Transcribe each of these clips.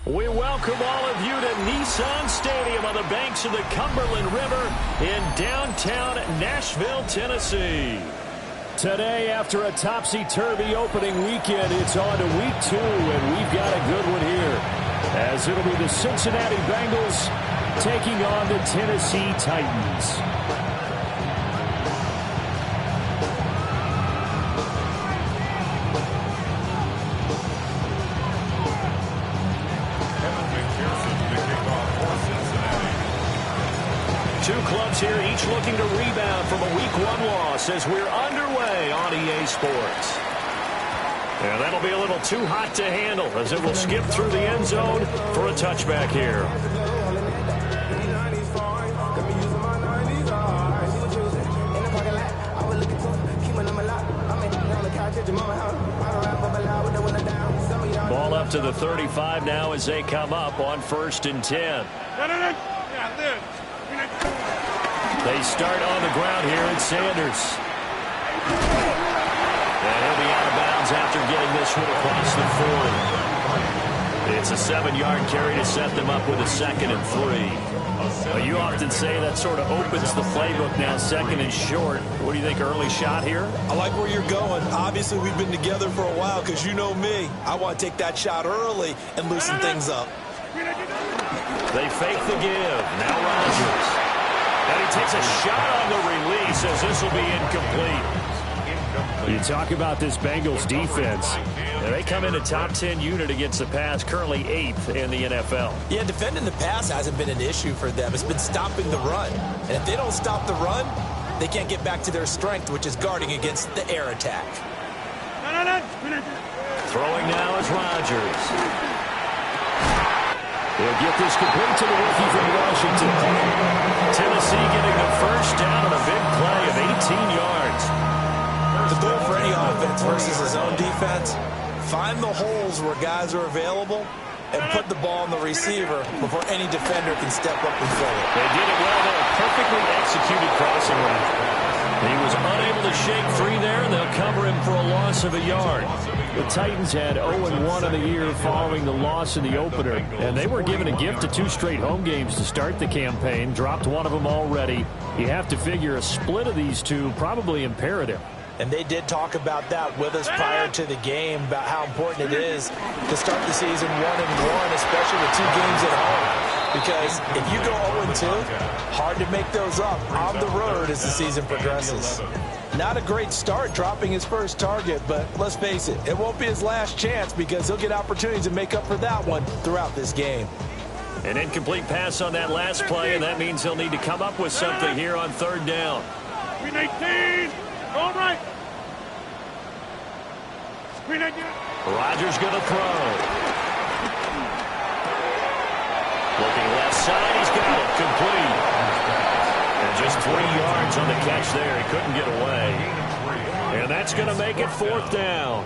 We welcome all of you to Nissan Stadium on the banks of the Cumberland River in downtown Nashville, Tennessee. Today, after a topsy-turvy opening weekend, it's on to week 2, and we've got a good one here, as it'll be the Cincinnati Bengals taking on the Tennessee Titans. Two clubs here, each looking to rebound from a Week 1 loss as we're underway on EA Sports. And that'll be a little too hot to handle as it will skip through the end zone for a touchback here. Ball up to the 35 now as they come up on 1st and 10. They start on the ground here at Sanders. And he'll be out of bounds after getting this one across the 40. It's a 7-yard carry to set them up with a 2nd and 3. Well, you often say that sort of opens the playbook now, 2nd and short. What do you think, early shot here? I like where you're going. Obviously, we've been together for a while because you know me. I want to take that shot early and loosen things up. They fake the give. Now Rodgers. And he takes a shot on the release as this will be incomplete. You talk about this Bengals defense. They come in a top 10 unit against the pass, currently 8th in the NFL. Yeah, defending the pass hasn't been an issue for them. It's been stopping the run. And if they don't stop the run, they can't get back to their strength, which is guarding against the air attack. Throwing now is Rodgers. He'll get this complete to the rookie from Washington. Tennessee getting the first down on a big play of 18 yards. The goal for any offense versus his own defense, find the holes where guys are available and put the ball on the receiver before any defender can step up and fill it. They did it well, though. A perfectly executed crossing route. He was unable to shake free there, and they'll cover him for a loss of a yard. The Titans had 0-1 in the year following the loss in the opener, and they were given a gift of 2 straight home games to start the campaign, dropped one of them already. You have to figure a split of these two probably imperative. And they did talk about that with us prior to the game, about how important it is to start the season 1-1, especially with 2 games at home. Because if you go 0-2, hard to make those up on the road as the season progresses. Not a great start dropping his first target, but let's face it, it won't be his last chance because he'll get opportunities to make up for that one throughout this game. An incomplete pass on that last play, and that means he'll need to come up with something here on 3rd down. 18, all right. Rodgers going to throw. Looking left side, he's got it complete. And just 3 yards on the catch there. He couldn't get away. And that's going to make it 4th down.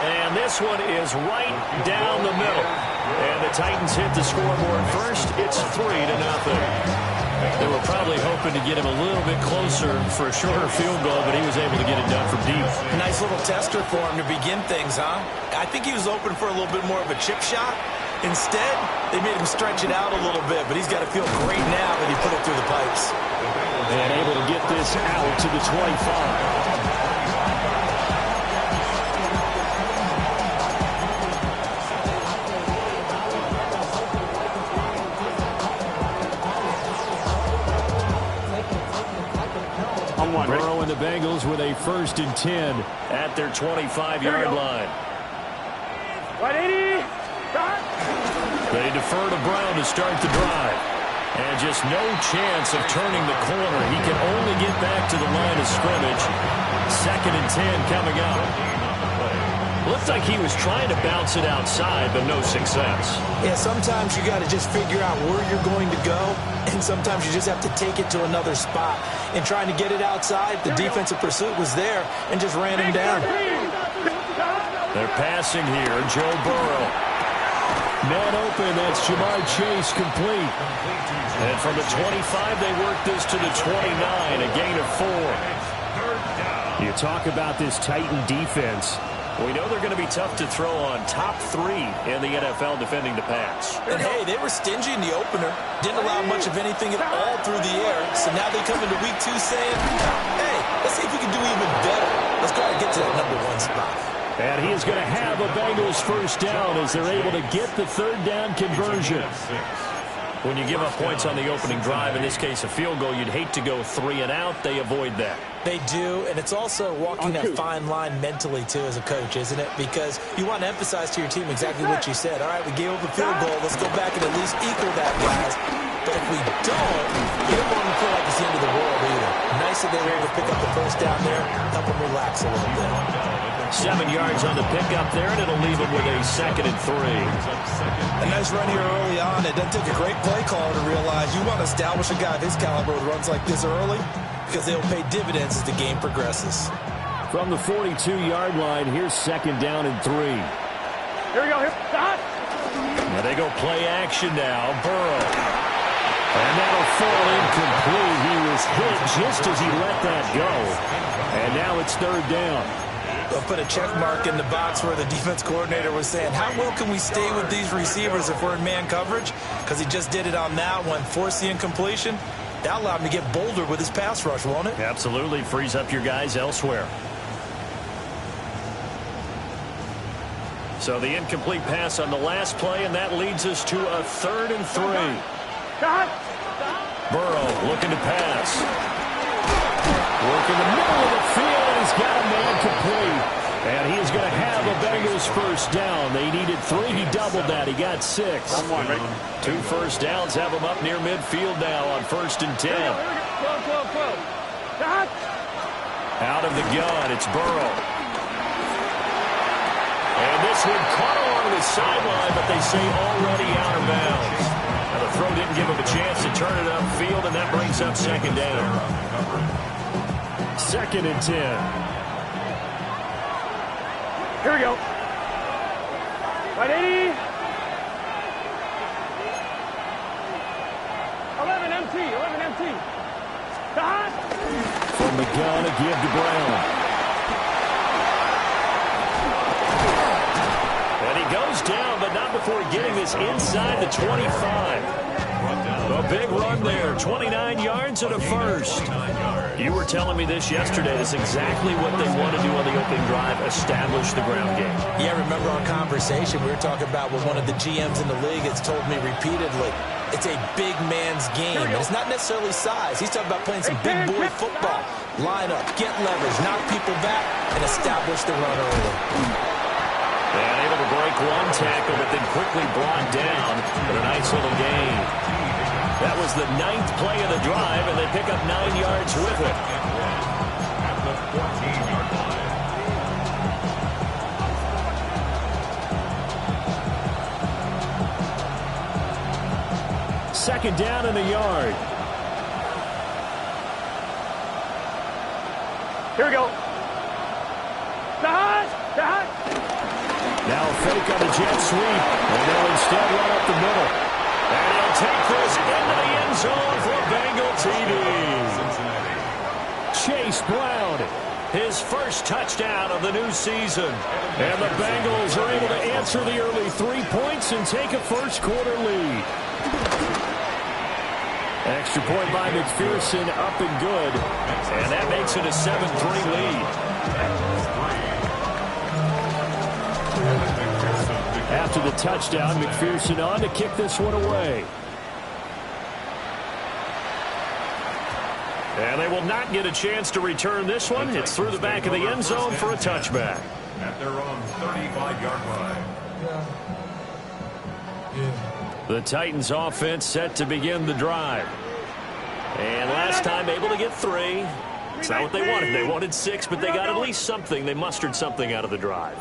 And this one is right down the middle. And the Titans hit the scoreboard first. It's 3-0. They were probably hoping to get him a little bit closer for a shorter field goal, but he was able to get it done from deep. A nice little tester for him to begin things, huh? I think he was open for a little bit more of a chip shot. Instead, they made him stretch it out a little bit, but he's got to feel great now that he put it through the pipes. And able to get this out to the 25. Burrow and the Bengals with a 1st and 10 at their 25-yard line. 180. They defer to Brown to start the drive. And just no chance of turning the corner. He can only get back to the line of scrimmage. 2nd and 10 coming up. Looked like he was trying to bounce it outside, but no success. Yeah, sometimes you got to just figure out where you're going to go, and sometimes you just have to take it to another spot. And trying to get it outside, the defensive pursuit was there and just ran him down. They're passing here. Joe Burrow. Man open. That's Jamar Chase complete. And from the 25, they work this to the 29. A gain of 4. 3rd down. You talk about this Titan defense. We know they're going to be tough to throw on. Top 3 in the NFL defending the pass. And, hey, they were stingy in the opener. Didn't allow much of anything at all through the air. So now they come into week 2 saying, hey, let's see if we can do even better. Let's try to get to that number 1 spot. And he is going to have a Bengals first down as they're able to get the third down conversion. When you give up points on the opening drive, in this case a field goal, you'd hate to go 3 and out. They avoid that. They do, and it's also walking that fine line mentally, too, as a coach, isn't it? Because you want to emphasize to your team exactly what you said. All right, we gave up a field goal. Let's go back and at least equal that, guys. But if we don't, you don't want to feel like it's the end of the world either. Nice that they were able to pick up the first down there, help them relax a little bit. 7 yards on the pickup there, and it'll leave them with a 2nd and 3. A nice run here early on. It doesn't take a great play caller to realize you want to establish a guy of his caliber with runs like this early because they'll pay dividends as the game progresses. From the 42-yard line, here's 2nd down and 3. Here we go. Here. Stop. Now they go play action now. Burrow. And that'll fall incomplete. He was hit just as he let that go. And now it's 3rd down. They'll put a check mark in the box where the defense coordinator was saying, how well can we stay with these receivers if we're in man coverage? Because he just did it on that one. Force the incompletion. That allowed him to get bolder with his pass rush, won't it? Absolutely. Frees up your guys elsewhere. So the incomplete pass on the last play, and that leads us to a 3rd and 3. Burrow looking to pass. Work in the middle of the field, and he's got a man complete. And he is going to have a Bengals first down. They needed 3. He doubled that. He got 6. 2 first downs have him up near midfield now on 1st and 10. Out of the gun, it's Burrow. And this one caught along the sideline, but they say already out of bounds. Now the throw didn't give him a chance to turn it upfield, and that brings up 2nd down. 2nd and 10. Here we go. Right, 80. 11 MT. 11 MT. Stop. From the gun, a give to Brown. And he goes down, but not before getting this inside the 25. A big run there, 29 yards and a first. You were telling me this yesterday. That's exactly what they want to do on the opening drive, establish the ground game. Yeah, remember our conversation. We were talking about what one of the GMs in the league has told me repeatedly. It's a big man's game. And it's not necessarily size. He's talking about playing some big boy football. Line up, get leverage, knock people back, and establish the run early. And able to break one tackle, but then quickly brought down with a nice little gain. That was the 9th play of the drive, and they pick up 9 yards with it. At the 14-yard line. 2nd down in a yard. Here we go. Now fake on the jet sweep, and they'll instead run up the middle. And he'll take this into the end zone for a Bengal TD. Chase Brown, his first touchdown of the new season. And the Bengals are able to answer the early 3 points and take a first-quarter lead. Extra point by McPherson, up and good. And that makes it a 7-3 lead. After the touchdown, McPherson on to kick this one away. And they will not get a chance to return this one. It's through the back of the end zone for a touchback. At their own 35-yard line. The Titans offense set to begin the drive. And last time able to get 3. It's not what they wanted. They wanted 6, but they got at least something. They mustered something out of the drive.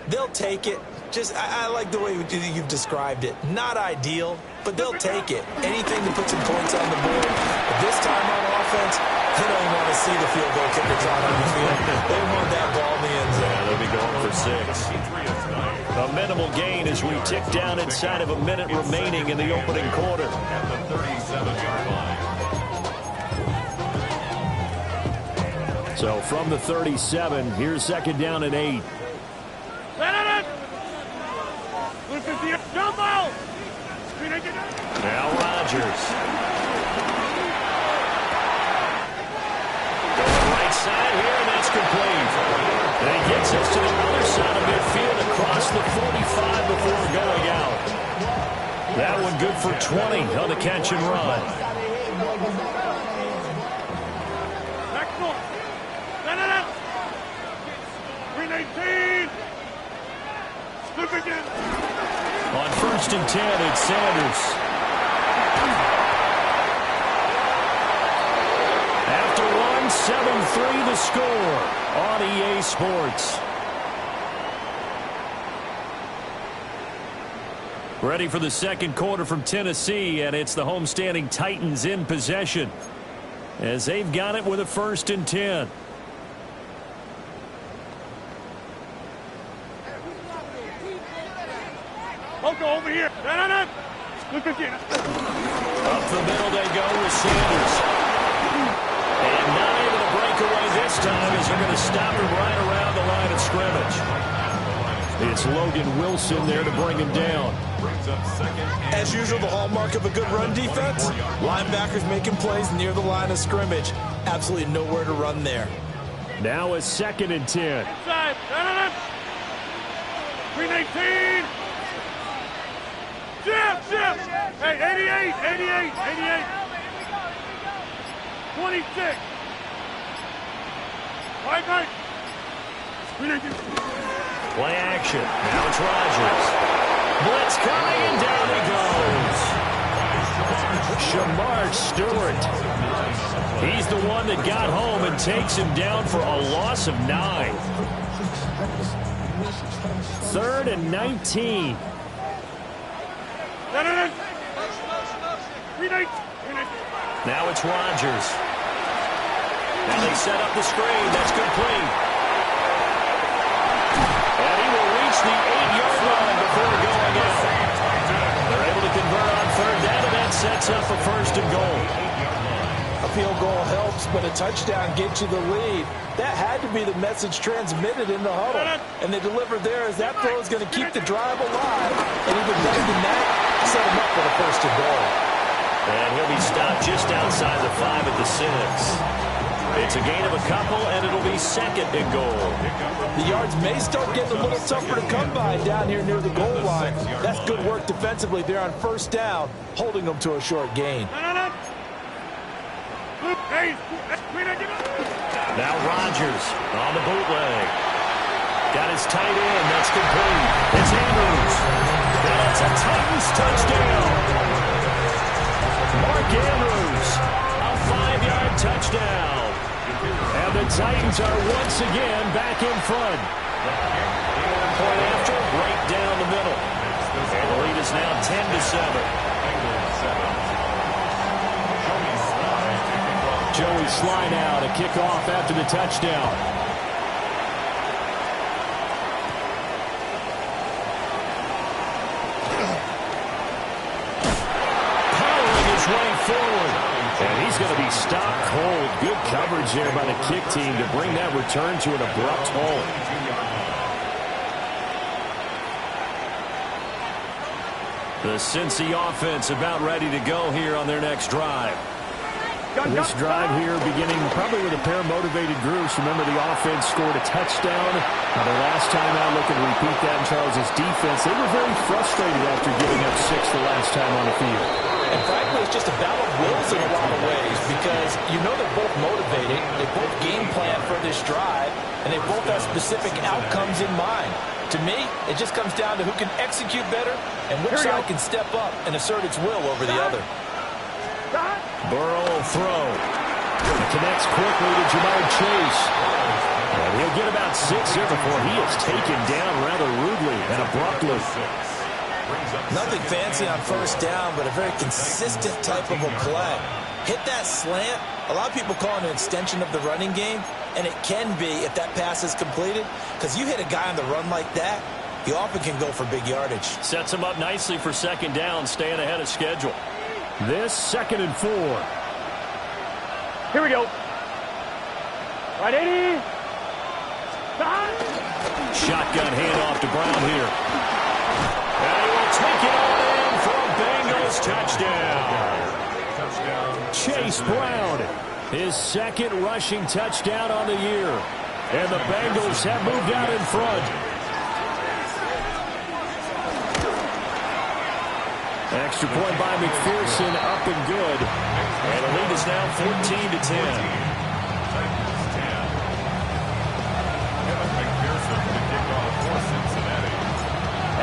They'll take it. I like the way you've described it. Not ideal, but they'll take it. Anything to put some points on the board. But this time on offense, they don't want to see the field goal kicker trot on the field. They want that ball in the end zone. Yeah, they'll be going for 6. A minimal gain as we tick down inside of a minute remaining in the opening quarter. At the 37-yard line. So from the 37, here's second down and 8. Now Rodgers. Going right side here, and that's complete. And he gets us to the other side of midfield across the 45 before going out. That one good for 20 on the catch and run. On 1st and 10, it's Sanders. After one, 7-3 the score on EA Sports. Ready for the second quarter from Tennessee, and it's the homestanding Titans in possession as they've got it with a 1st and 10. Over here. Look at you. Up the middle they go with Sanders. And not able to break away this time as they're going to stop him right around the line of scrimmage. It's Logan Wilson there to bring him down. As usual, the hallmark of a good run defense, linebackers making plays near the line of scrimmage. Absolutely nowhere to run there. Now a 2nd and 10. Inside. 319. Jim. Hey, 88. 26. Right. Play action. Now it's Rodgers. Blitz coming, and down he goes. Shamar Stewart. He's the one that got home and takes him down for a loss of 9. 3rd and 19. Now it's Rodgers. Now they set up the screen. That's complete. And he will reach the 8-yard line before going out. They're able to convert on 3rd down, and that sets up a 1st and goal. A field goal helps, but a touchdown gets you the lead. That had to be the message transmitted in the huddle. And they delivered there as that throw is going to keep the drive alive. And even better than that, set him up for the 1st and goal. And he'll be stopped just outside the 5 at the 6. It's a gain of a couple, and it'll be 2nd and goal. The yards may start getting a little tougher to come by down here near the goal line. That's good work defensively there on 1st down, holding them to a short gain. Now Rodgers on the bootleg. Got his tight end. That's complete. It's Andrews. And it's a Titans touchdown. Mark Andrews, a 5-yard touchdown. And the Titans are once again back in front. Point after, right down the middle. And the lead is now 10-7. Joey Slye now to kick off after the touchdown. Powering his way forward. And he's going to be stopped cold. Good coverage there by the kick team to bring that return to an abrupt halt. The Cincy offense about ready to go here on their next drive. This drive here beginning probably with a pair of motivated groups. Remember, the offense scored a touchdown. Their last time out, looking to repeat that in Charles' defense. They were very frustrated after giving up 6 the last time on the field. And frankly, it's just a battle of wills in a lot of ways because you know they're both motivated. They both game plan for this drive, and they both have specific outcomes in mind. To me, it just comes down to who can execute better and which side can step up and assert its will over the other. Burrow will throw. He connects quickly to Jamar Chase. And he'll get about 6 here before he is taken down rather rudely and abruptly. Nothing fancy on 1st down, but a very consistent type of a play. Hit that slant. A lot of people call it an extension of the running game, and it can be if that pass is completed, because you hit a guy on the run like that, you often can go for big yardage. Sets him up nicely for 2nd down, staying ahead of schedule. This 2nd and 4. Here we go. Right, 80. Shotgun handoff to Brown here. And he will take it all in for a Bengals touchdown. Chase Brown, his second rushing touchdown on the year. And the Bengals have moved out in front. Extra point by McPherson, up and good. And the lead is now 14-10.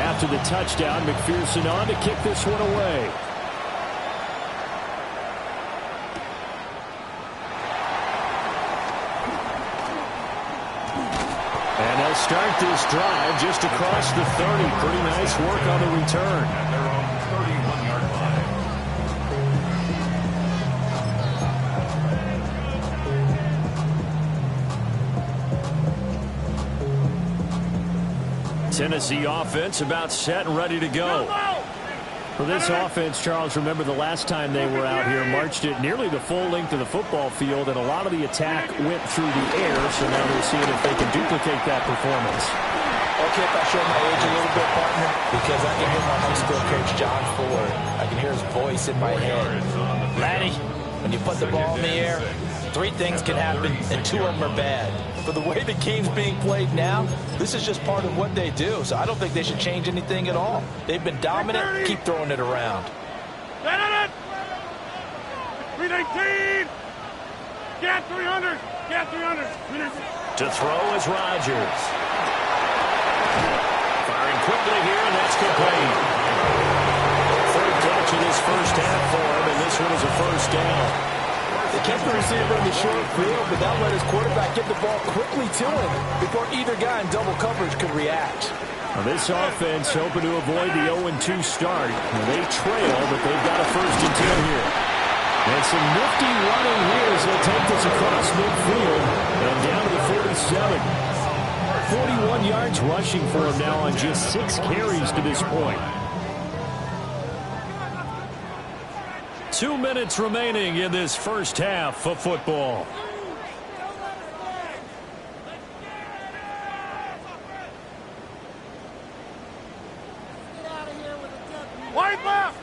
After the touchdown, McPherson on to kick this one away. And they'll start this drive just across the 30. Pretty nice work on the return. At their own 31-yard line. Tennessee offense about set and ready to go. For this offense, Charles, remember the last time they were out here, marched it nearly the full length of the football field, and a lot of the attack went through the air, so now they're seeing if they can duplicate that performance. Okay, if I show my age a little bit, partner, because I can hear my high school coach, John Ford. I can hear his voice in my head. Laddie, when you put the ball in the air, 3 things can happen, and 2 of them are bad. For the way the game's being played now, this is just part of what they do. So I don't think they should change anything at all. They've been dominant. Keep throwing it around. 319. Get 300. Get 300. To throw is Rodgers. Firing quickly here, and that's complete. Third catch of this first half for him, and this one is a first down. They kept the receiver in the short field, but that let his quarterback get the ball quickly to him before either guy in double coverage could react. Now this offense hoping to avoid the 0-2 start. They trail, but they've got a 1st and 10 here. And some nifty running here as they'll take this across midfield and down to the 47. 41 yards rushing for him now on just 6 carries to this point. 2 minutes remaining in this first half of football. White left.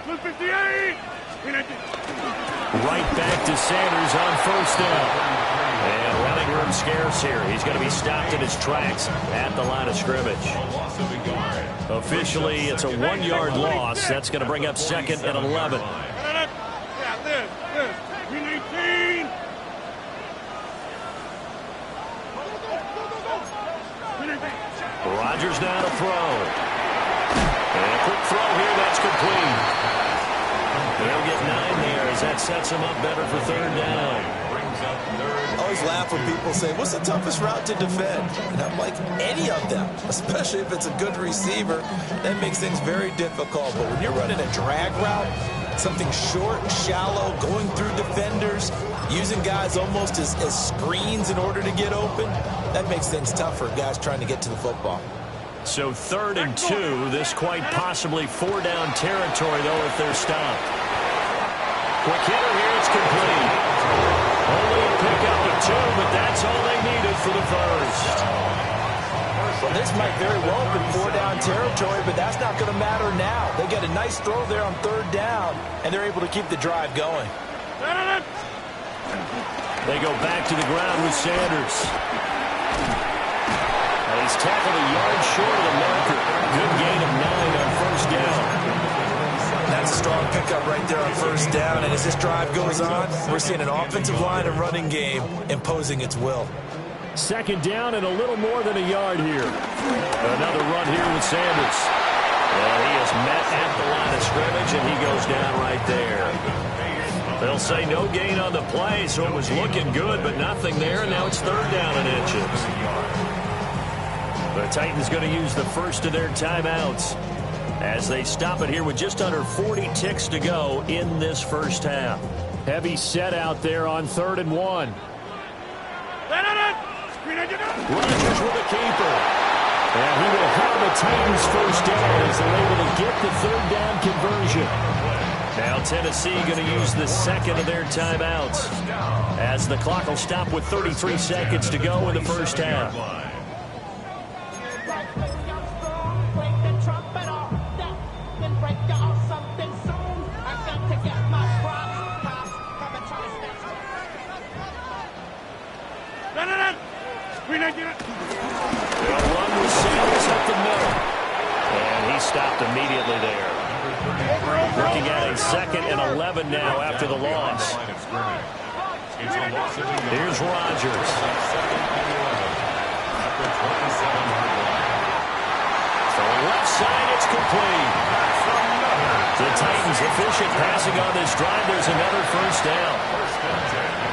258. Right back to Sanders on 1st down. And running room scarce here. He's going to be stopped in his tracks at the line of scrimmage. Officially, it's a 1-yard loss. That's going to bring up 2nd and 11. Yeah, this. 319. Rodgers now to throw. And a quick throw here. That's complete. They'll get 9 there as that sets him up better for 3rd down. I always laugh when people say, what's the toughest route to defend? And I'm like, any of them, especially if it's a good receiver. That makes things very difficult. But when you're running a drag route, something short, shallow, going through defenders, using guys almost as screens in order to get open, that makes things tough for guys trying to get to the football. So 3rd and 2, this quite possibly 4-down territory, though, if they're stopped. Quick hitter here, it's complete. Only a pickup of 2, but that's all they needed for the first. Well, this might very well have been 4-down territory, but that's not going to matter now. They get a nice throw there on 3rd down, and they're able to keep the drive going. They go back to the ground with Sanders. And he's tackled a yard short of the marker. Good gain of 9 on 1st down. That's a strong pickup right there on 1st down. And as this drive goes on, we're seeing an offensive line and running game imposing its will. 2nd down and a little more than a yard here. Another run here with Sanders. And he is met at the line of scrimmage, and he goes down right there. They'll say no gain on the play, so it was looking good, but nothing there, and now it's 3rd down and inches. The Titans going to use the first of their timeouts as they stop it here with just under 40 ticks to go in this first half. Heavy set out there on 3rd and 1. Rodgers with a keeper. And he will have the Titans first down as they're able to get the 3rd down conversion. Now Tennessee going to use the second of their timeouts as the clock will stop with 33 seconds to go in the first half. They'll run with Sanders up the middle. And he stopped immediately there. Looking at a 2nd and 11 now after the loss. Here's Rodgers. For the left side, it's complete. The Titans efficient passing on this drive. There's another first down.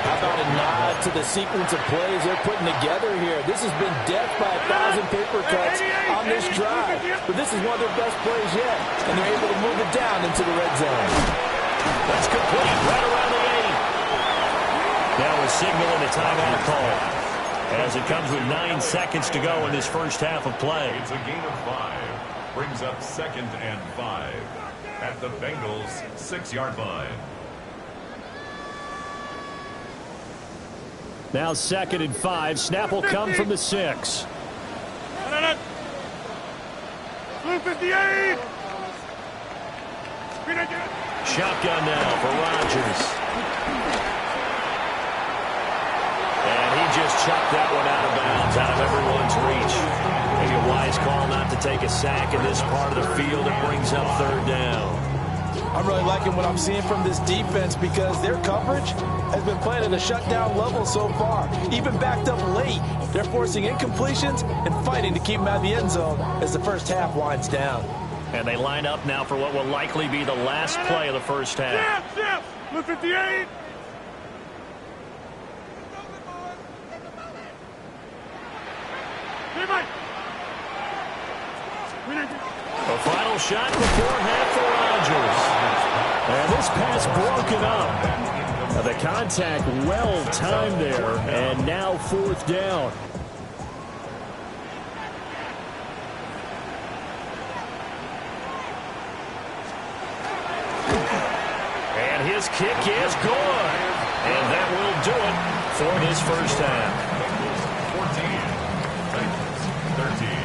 How about a nod to the sequence of plays they're putting together here? This has been death by 1,000 paper cuts on this drive. But this is one of their best plays yet. And they're able to move it down into the red zone. That's complete right around the 8. Now a signal and a timeout call. As it comes with 9 seconds to go in this first half of play. It's a gain of 5. Brings up 2nd and 5 at the Bengals' 6-yard line. Now 2nd and 5. Snap will come from the 6. Blue 58. Shotgun now for Rodgers. And he just chucked that one out of bounds, out of everyone's reach. Maybe a wise call not to take a sack in this part of the field. It brings up 3rd down. I'm really liking what I'm seeing from this defense because their coverage has been playing at a shutdown level so far. Even backed up late, they're forcing incompletions and fighting to keep them out of the end zone as the first half winds down. And they line up now for what will likely be the last play of the first half. Blue 58. A final shot before half for Rodgers. And this pass broken up. The contact well timed there, and now 4th down. And his kick is good. And that will do it for this first half. 14, 13.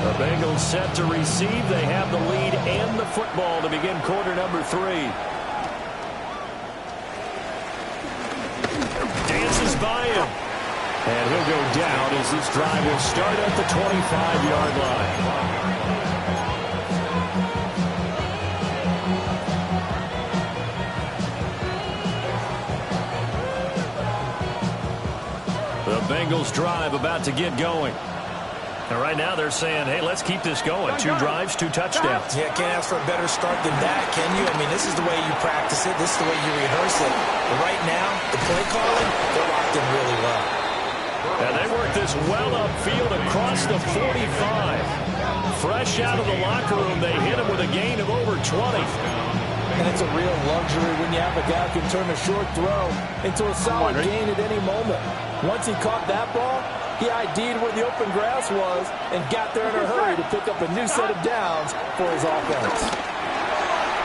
The Bengals set to receive. They have the lead and the football to begin quarter number 3. Dances by him. And he'll go down as this drive will start at the 25-yard line. The Bengals drive about to get going. And right now they're saying, hey, let's keep this going. 2 drives, 2 touchdowns. Yeah, can't ask for a better start than that, can you? I mean, this is the way you practice it. This is the way you rehearse it. But right now, the play calling, they're locked in really well. And they work this well upfield across the 45. Fresh out of the locker room, they hit him with a gain of over 20. And it's a real luxury when you have a guy who can turn a short throw into a solid gain at any moment. Once he caught that ball, he ID'd where the open grass was and got there in a hurry to pick up a new set of downs for his offense.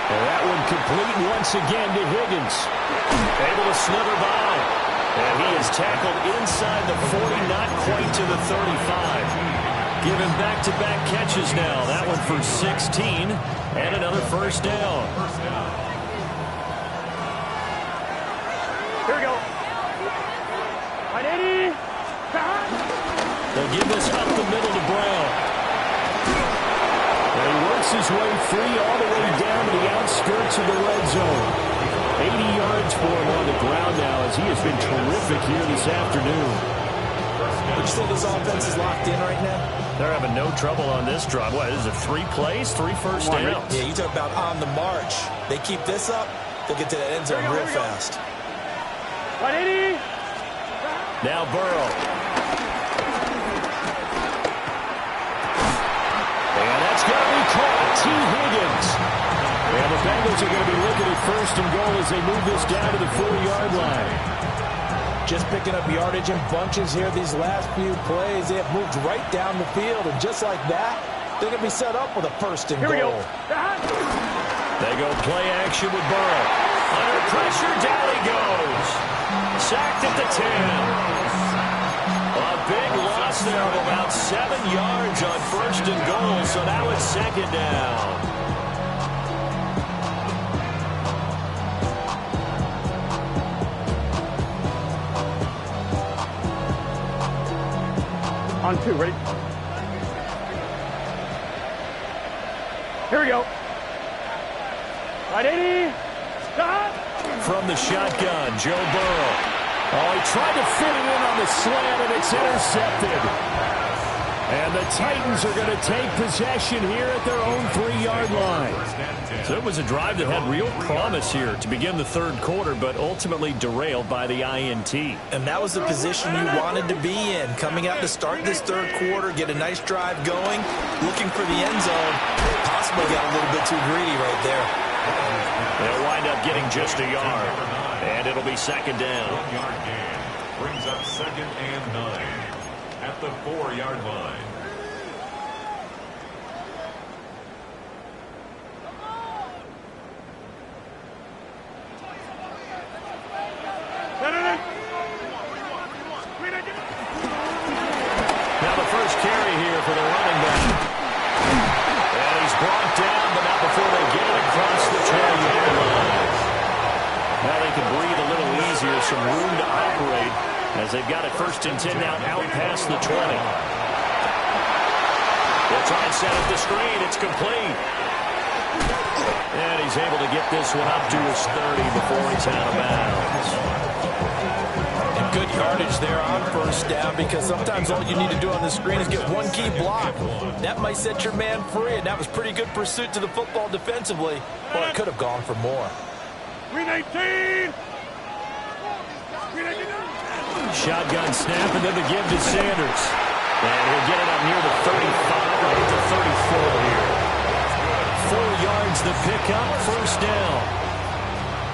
And that one complete once again to Higgins. Able to slither by. And he is tackled inside the 40, not quite to the 35. Given back-to-back catches now. That one for 16 and another first down. Here we go. 180. They'll give this up the middle to Brown. And he works his way free all the way down to the outskirts of the red zone. 80 yards for him on the ground now as he has been terrific here this afternoon. Would you say this offense is locked in right now? They're having no trouble on this drive. What, is it 3 plays, 3 first downs? Yeah, you talk about on the march. They keep this up, they'll get to that end zone real fast. 180. Now Burrow. And that's going to be caught. T. Higgins. And the Bengals are going to be looking at 1st and goal as they move this down to the 4-yard line. Just picking up yardage in bunches here these last few plays. They have moved right down the field, and just like that, they're going to be set up with a first and goal. Here we go. They go play action with Burrow. Under pressure, down he goes. Sacked at the 10. A big loss there of about 7 yards on first and goal, so now it's second down. On 2, ready? Here we go. Right 80. Stop. From the shotgun, Joe Burrow. Oh, he tried to fit it in on the slant, and it's intercepted. And the Titans are going to take possession here at their own 3-yard line. So it was a drive that had real promise here to begin the third quarter, but ultimately derailed by the INT. And that was the position you wanted to be in. Coming out to start this third quarter, get a nice drive going, looking for the end zone. Possibly got a little bit too greedy right there. They'll wind up getting just a yard, and it'll be second down. 1-yard gain brings up second and 9 at the 4-yard line. Now the first carry here for the running back. And he's brought down, but not before they get it across the 20-yard line. Now they can breathe a little easier, some room to operate as they've got it first and 10 now out past the 20. They'll try and set up the screen. It's complete. And he's able to get this one up to his 30 before he's out of bounds. And good yardage there on first down, because sometimes all you need to do on the screen is get one key block. That might set your man free, and that was pretty good pursuit to the football defensively. Well, it could have gone for more. 319. Shotgun snap, and then the give to Sanders. And he'll get it up near the 35, right at the 34 here. 4 yards the pickup, first down.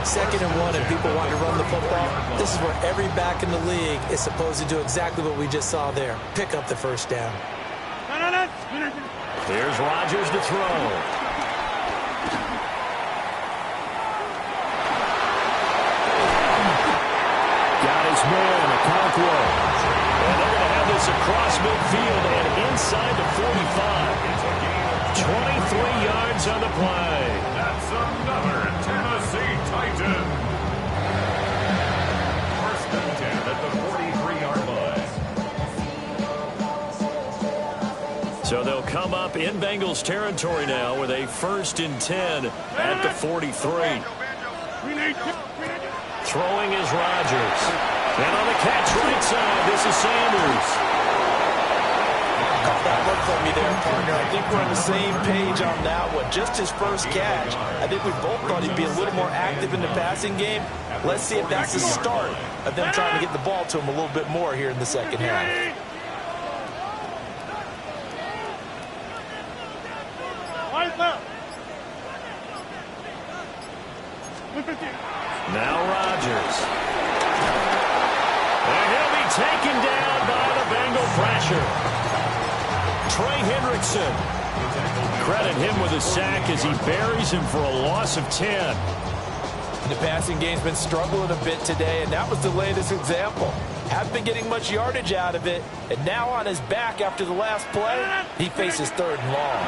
2nd and 1, and people want to run the football. This is where every back in the league is supposed to do exactly what we just saw there. Pick up the first down. Here's Rodgers to throw. Man, Okonkwo. And they're going to have this across midfield and inside the 45. 23 yards on the play. That's another Tennessee Titan. First and 10 at the 43-yard line. So they'll come up in Bengals territory now with a first and 10 at the 43. Throwing is Rodgers. And on the catch right side, this is Sanders. Caught that look from you there, partner. I think we're on the same page on that one. Just his first catch. I think we both thought he'd be a little more active in the passing game. Let's see if that's the start of them trying to get the ball to him a little bit more here in the second half. Now Rodgers. And he'll be taken down by the Bengal pressure. Trey Hendrickson. Credit him with a sack as he buries him for a loss of 10. The passing game's been struggling a bit today, and that was the latest example. Haven't been getting much yardage out of it, and now on his back after the last play, he faces 3rd and long.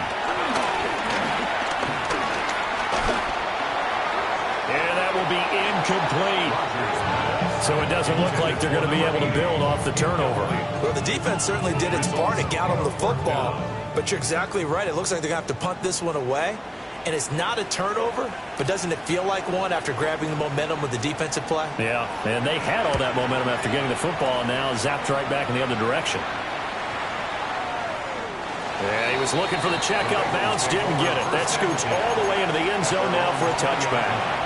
And that will be incomplete. So it doesn't look like they're going to be able to build off the turnover. Well, the defense certainly did its part to get on the football, but you're exactly right. It looks like they're going to have to punt this one away, and it's not a turnover, but doesn't it feel like one after grabbing the momentum with the defensive play? Yeah, and they had all that momentum after getting the football, and now zapped right back in the other direction. And he was looking for the check up bounce, didn't get it. That scoots all the way into the end zone now for a touchback.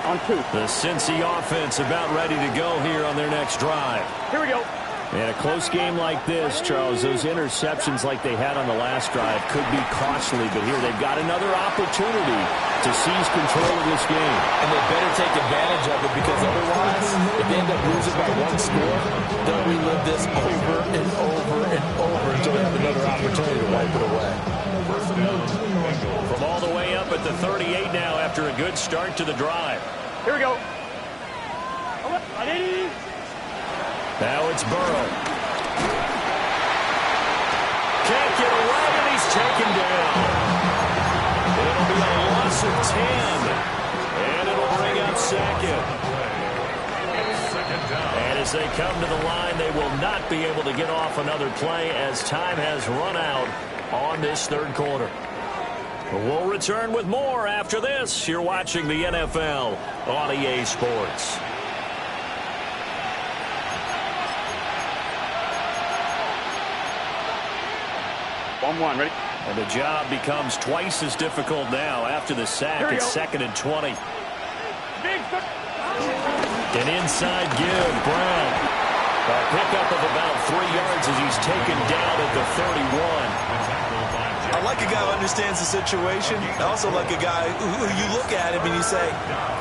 On 2. The Cincy offense about ready to go here on their next drive. Here we go. In a close game like this, Charles, those interceptions like they had on the last drive could be costly, but here they've got another opportunity to seize control of this game. And they better take advantage of it, because otherwise, if they end up losing by one score, they'll relive this over and over and over until they have another opportunity to wipe it away. From all the way up at the 38 now after a good start to the drive. Here we go. Now it's Burrow. Can't get away, and he's taken down. It'll be a loss of 10. And it'll bring up second. And as they come to the line, they will not be able to get off another play as time has run out on this third quarter. We'll return with more after this. You're watching the NFL on EA Sports. One, ready? And the job becomes twice as difficult now after the sack. It's 2nd and 20. An inside give, Brown. A pickup of about 3 yards as he's taken down at the 31. I like a guy who understands the situation. I also like a guy who you look at him and you say,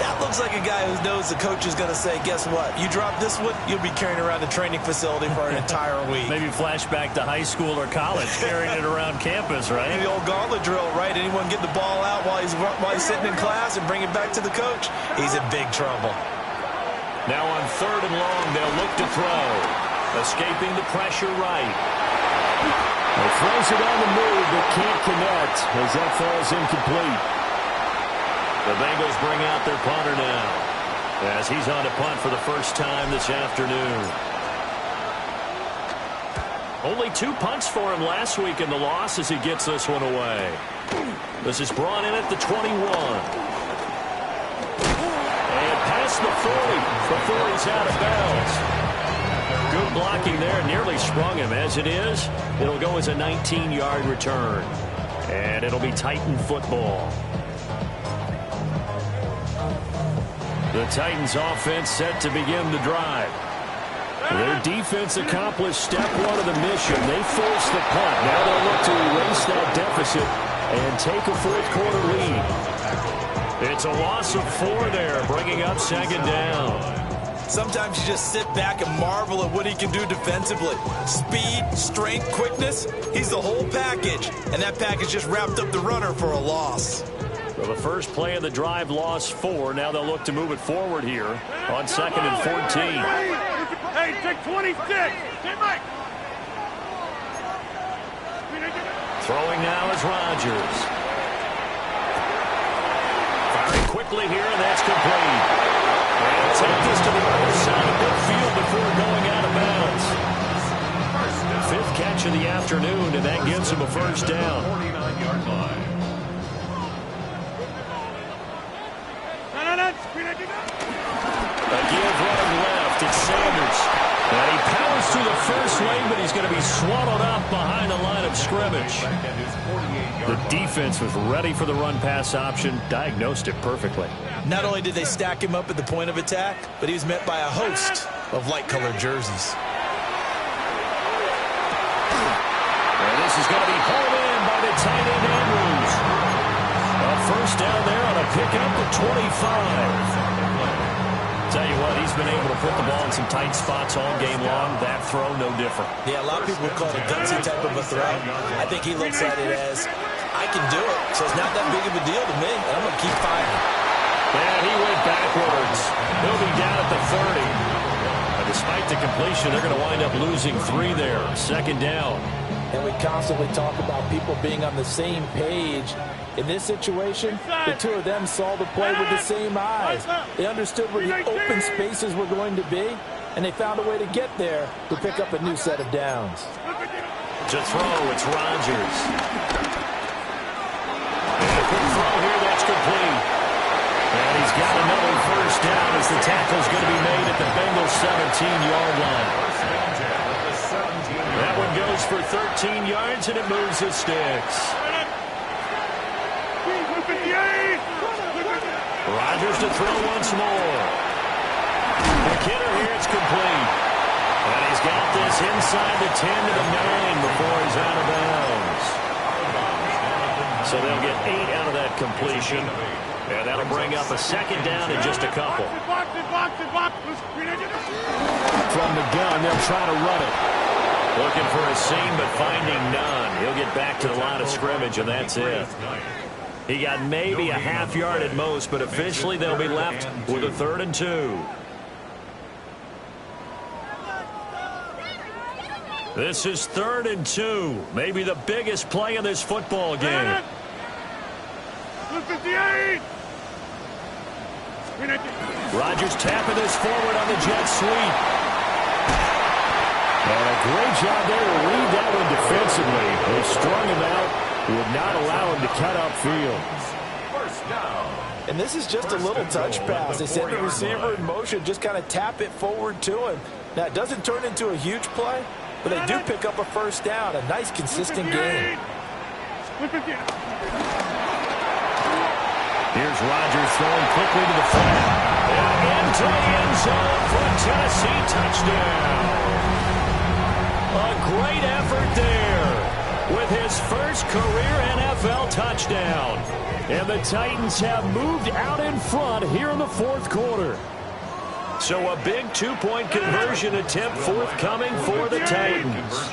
that looks like a guy who knows the coach is going to say, guess what? You drop this one, you'll be carrying around the training facility for an entire week. Maybe flashback to high school or college, carrying it around campus, right? The old gauntlet drill, right? Anyone get the ball out while he's sitting in class and bring it back to the coach? He's in big trouble. Now on 3rd and long, they'll look to throw. Escaping the pressure right. He throws it on the move, but can't connect as that falls incomplete. The Bengals bring out their punter now as he's on to punt for the first time this afternoon. Only 2 punts for him last week in the loss as he gets this one away. This is brought in at the 21. And past the 40 before he's out of bounds. Good blocking there, nearly sprung him. As it is, it'll go as a 19-yard return. And it'll be Titan football. The Titans offense set to begin the drive. Their defense accomplished step 1 of the mission. They forced the punt. Now they'll look to erase that deficit and take a fourth-quarter lead. It's a loss of 4 there, bringing up 2nd down. Sometimes you just sit back and marvel at what he can do defensively. Speed, strength, quickness, he's the whole package. And that package just wrapped up the runner for a loss. So the first play of the drive lost 4. Now they'll look to move it forward here on 2nd and 14. Hey, take 26. Get back. Throwing now is Rodgers. Firing quickly here, and that's complete. And take this to the other side of midfield before going out of bounds. 5th catch of the afternoon, and that gives him a first down. 49-yard line. A give running left. It's Sanders. And he powers through the first lane, but he's going to be swallowed up behind the line of scrimmage. The defense was ready for the run-pass option, diagnosed it perfectly. Not only did they stack him up at the point of attack, but he was met by a host of light-colored jerseys. And this is going to be hauled in by the tight end Andrews. A first down there on a pickup at 25. Tell you what, he's been able to put the ball in some tight spots all game long. That throw, no different. Yeah, a lot of people would call it a gutsy type of a throw. I think he looks at it as, I can do it, so it's not that big of a deal to me, and I'm going to keep firing. And he went backwards. He'll be down at the 30. And despite the completion, they're going to wind up losing 3 there. 2nd down. And we constantly talk about people being on the same page. In this situation, the 2 of them saw the play with the same eyes. They understood where the open spaces were going to be, and they found a way to get there to pick up a new set of downs. To throw, it's Rodgers. And a quick throw here, that's complete. And he's got another first down as the tackle's going to be made at the Bengals' 17-yard line. That one goes for 13 yards, and it moves the sticks. Rodgers to throw once more. McKinnon here, it's complete. And he's got this inside the 10 to the 9 before he's out of bounds. So they'll get 8 out of that completion. And that'll bring up a second down in just a couple. From the gun, they'll try to run it. Looking for a seam, but finding none. He'll get back to the line of scrimmage, and that's it. He got maybe a half yard at most, but officially they'll be left with a 3rd and 2. This is 3rd and 2. Maybe the biggest play in this football game. Rodgers tapping this forward on the jet sweep. And a great job there to read that one defensively. They strung him out, would not allow him to cut upfield. First down. And this is just a little touch pass. They send the receiver in motion, just kind of tap it forward to him. Now, it doesn't turn into a huge play, but they do pick up a first down. A nice, consistent game. Here's Rodgers throwing quickly to the flat. And into the end zone for a Tennessee touchdown. A great effort there with his first career NFL touchdown. And the Titans have moved out in front here in the 4th quarter. So a big 2-point conversion attempt forthcoming for the Titans.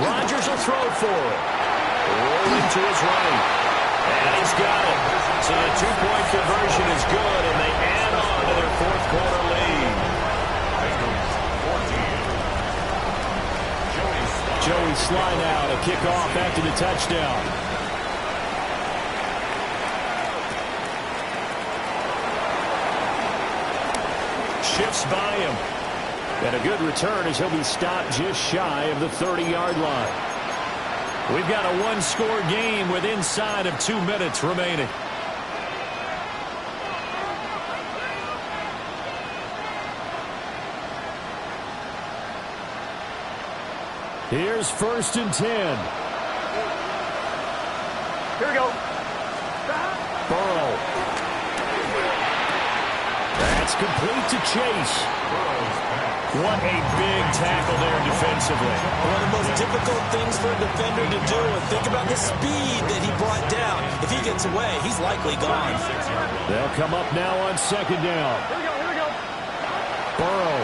Rodgers will throw for it. Rolling to his right. And he's got it. So the 2-point conversion is good, and they add on to their 4th quarter lead. Joey Slye now to kick off after the touchdown. Shifts by him. And a good return as he'll be stopped just shy of the 30-yard line. We've got a 1-score game with inside of 2 minutes remaining. Here's 1st and 10. Here we go. Burrow. That's complete to Chase. What a big tackle there defensively. One of the most difficult things for a defender to do. And think about the speed that he brought down. If he gets away, he's likely gone. They'll come up now on 2nd down. Here we go. Burrow.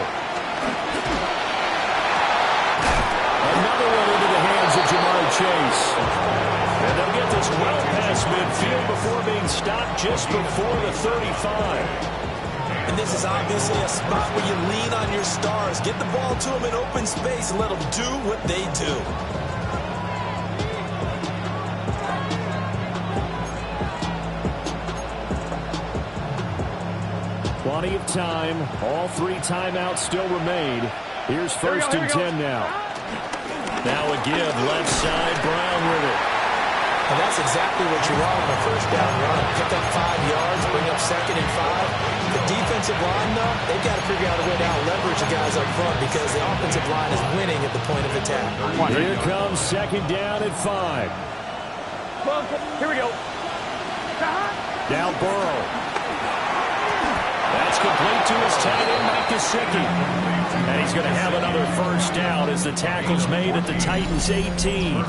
Another one into the hands of Jamar Chase. And they'll get this well past midfield before being stopped just before the 35. And this is obviously a spot where you lean on your stars. Get the ball to them in open space and let them do what they do. Plenty of time. All 3 timeouts still remain. Here's 1st and 10 now. Now a give left side. Brown with it. And that's exactly what you want on a first down run. Pick up 5 yards, bring up 2nd and 5. The defensive line, though, they've got to figure out a way to leverage the guys up front because the offensive line is winning at the point of attack. Here comes 2nd down at 5. Here we go. Now Burrow. That's complete to his tight end, Mike Gesicki. And he's going to have another first down as the tackle's made at the Titans' 18.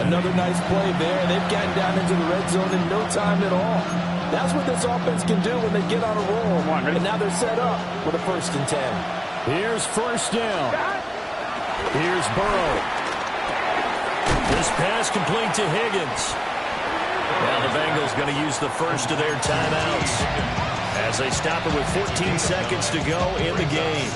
Another nice play there. They've gotten down into the red zone in no time at all. That's what this offense can do when they get on a roll. And now they're set up with a 1st and 10. Here's 1st down. Here's Burrow. This pass complete to Higgins. Now the Bengals going to use the first of their timeouts as they stop it with 14 seconds to go in the game.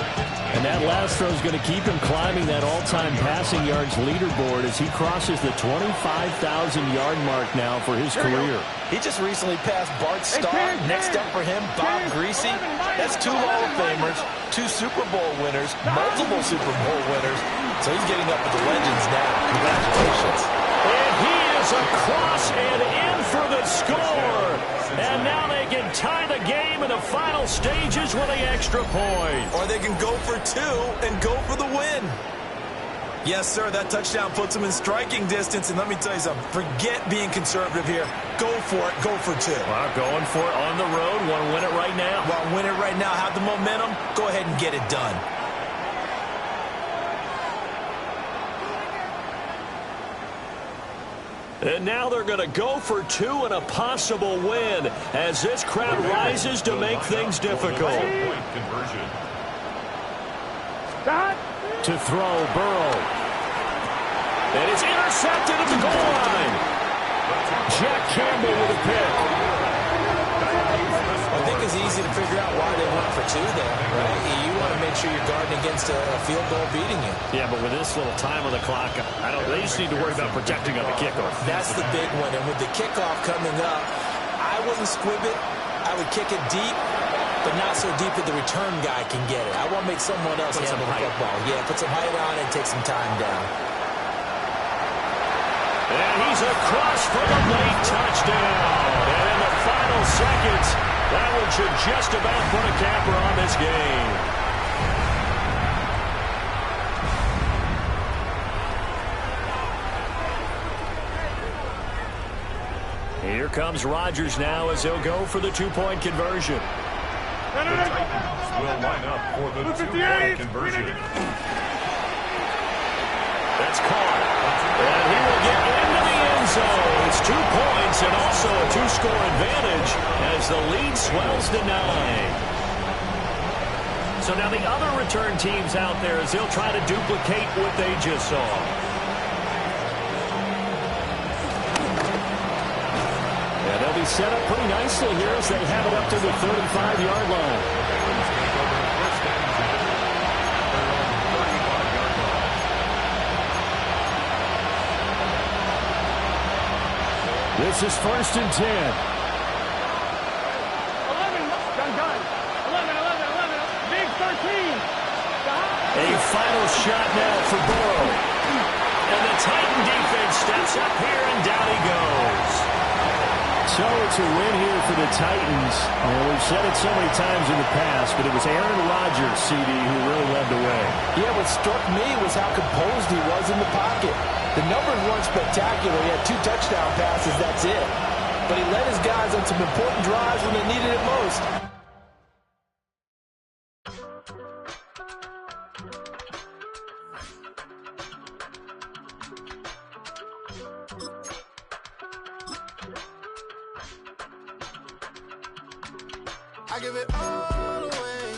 And that last throw is going to keep him climbing that all-time passing yards leaderboard as he crosses the 25,000-yard mark now for his career. He just recently passed Bart Starr. Next up for him, Bob Greasy. That's 2 Hall of Famers, 2 Super Bowl winners, multiple Super Bowl winners. So he's getting up with the legends now. Congratulations. And he is across and in for the score. And now they can tie the game in the final stages with the extra point. Or they can go for 2 and go for the win. Yes, sir, that touchdown puts them in striking distance. And let me tell you something, forget being conservative here. Go for it, go for 2. Well, going for it on the road. Want to win it right now? Want to win it right now, have the momentum, go ahead and get it done. And now they're going to go for two and a possible win as this crowd rises to make things difficult. Point conversion. To throw, Burrow. And it's intercepted at the goal line. Jack Campbell with a pick. I think it's easy to figure out why they went for two there, right? You want to make sure you're guarding against a field goal beating you. Yeah, but with this little time on the clock, they just need to worry about protecting on the kickoff. That's the big one. And with the kickoff coming up, I wouldn't squib it. I would kick it deep, but not so deep that the return guy can get it. I want to make someone else handle the football. Yeah, put some height on it and take some time down. And he's across for the late touchdown. And in the final seconds, that one should just about put a capper on this game. Here comes Rodgers now as he'll go for the two-point conversion. The Titans will line up for the two-point conversion. That's caught. And he will get into the end zone. It's 2 points and also a two-score advantage as the lead swells to 9. So now the other return teams out there as they'll try to duplicate what they just saw. Yeah, they'll be set up pretty nicely here as they have it up to the 35-yard line. This is 1st and 10. 11, done. 11, big 13. A final shot now for Burrow. And the Titan defense steps up here, and down he goes. So it's a win here for the Titans. And we've said it so many times in the past, but it was Aaron Rodgers, CD, who really led the way. Yeah, what struck me was how composed he was in the pocket. The numbers weren't spectacular. He had 2 touchdown passes, that's it. But he led his guys on some important drives when they needed it most. I give it all away.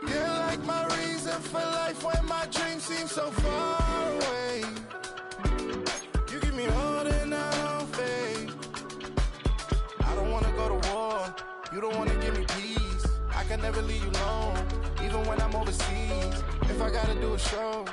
You're like my reason for life when my dreams seem so far away. You give me all that I don't fade. I don't wanna go to war. You don't wanna give me peace. I can never leave you alone, even when I'm overseas. If I gotta do a show.